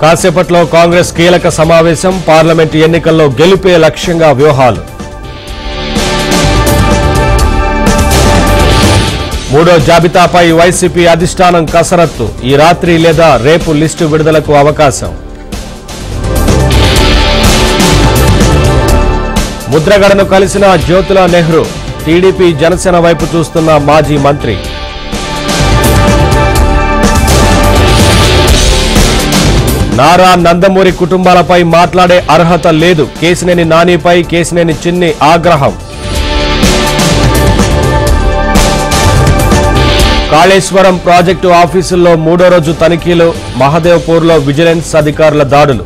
కాసేపట్లో కాంగ్రెస్ కీలక సమావేశం, పార్లమెంటు ఎన్నికల్లో గెలుపే లక్ష్యంగా వ్యూహాలు. మూడో జాబితాపై వైసీపీ అధిష్టానం కసరత్తు, ఈ రాత్రి లేదా రేపు లిస్టు విడుదలకు అవకాశం. ముద్రగడను కలిసిన జ్యోతుల నెహ్రూ, టీడీపీ జనసేన వైపు చూస్తున్న మాజీ మంత్రి. నారా నందమూరి కుటుంబాలపై మాట్లాడే అర్హత లేదు, కేశినేని నానిపై కేశినేని చిన్ని ఆగ్రహం. కాళేశ్వరం ప్రాజెక్టు ఆఫీసుల్లో మూడో రోజు తనిఖీలు, మహదేవ్పూర్లో విజిలెన్స్ అధికారుల దాడులు.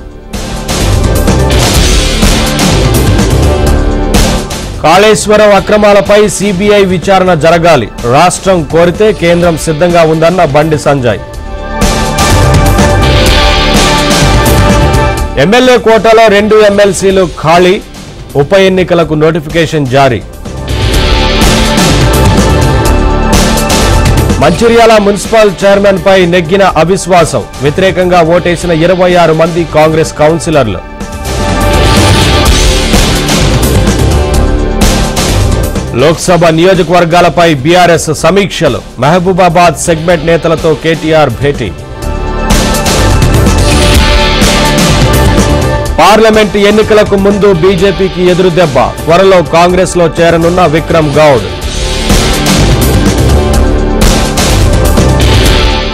కాళేశ్వరం అక్రమాలపై సిబిఐ విచారణ జరగాలి, రాష్ట్రం కోరితే కేంద్రం సిద్ధంగా ఉందన్న బండి సంజయ్. ఎమ్మెల్యే కోటాలో 2 ఎమ్మెల్సీలు ఖాళీ, ఉప ఎన్నికలకు నోటిఫికేషన్ జారీ. మంచిర్యాల మున్సిపల్ చైర్మన్ పై నెగ్గిన అవిశ్వాసం, వ్యతిరేకంగా ఓటేసిన 26 మంది కాంగ్రెస్ కౌన్సిలర్లు. లోక్సభ నియోజకవర్గాలపై బీఆర్ఎస్ సమీక్షలు, మహబూబాబాద్ సెగ్మెంట్ నేతలతో కేటీఆర్ భేటీ. పార్లమెంటు ఎన్నికలకు ముందు బీజేపీకి ఎదురుదెబ్బ, త్వరలో కాంగ్రెస్ లో చేరనున్న విక్రమ్ గౌడ్.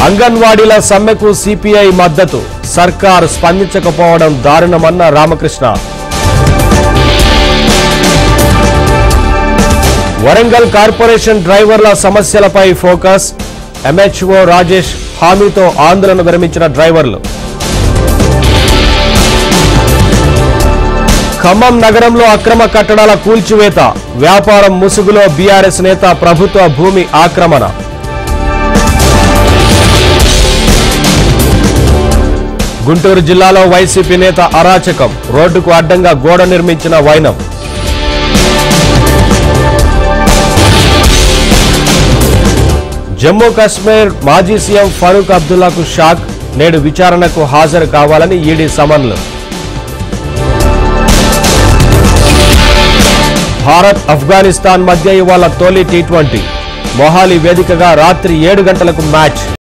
అంగన్వాడీల సమ్మెకు సిపిఐ మద్దతు, సర్కార్ స్పందించకపోవడం దారుణమన్న రామకృష్ణ. వరంగల్ కార్పొరేషన్ డ్రైవర్ల సమస్యలపై ఫోకస్, ఎంహెచ్ఓ రాజేష్ హామీతో ఆందోళన విరమించిన డ్రైవర్లు. ఖమ్మం నగరంలో అక్రమ కట్టడాల కూల్చివేత, వ్యాపారం ముసుగులో బీఆర్ఎస్ నేత ప్రభుత్వ భూమి ఆక్రమణ. గుంటూరు జిల్లాలో వైసీపీ నేత అరాచకం, రోడ్డుకు అడ్డంగా గోడ నిర్మించిన వైనం. జమ్మూ కాశ్మీర్ మాజీ సీఎం ఫరూక్ అబ్దుల్లాకు షాక్, నేడు విచారణకు హాజరు కావాలని ఈడీ సమన్లు. భారత్ ఆఫ్ఘనిస్తాన్ మధ్య ఇవాళ తొలి టీ20, మొహాలీ వేదికగా రాత్రి 7 గంటలకు మ్యాచ్.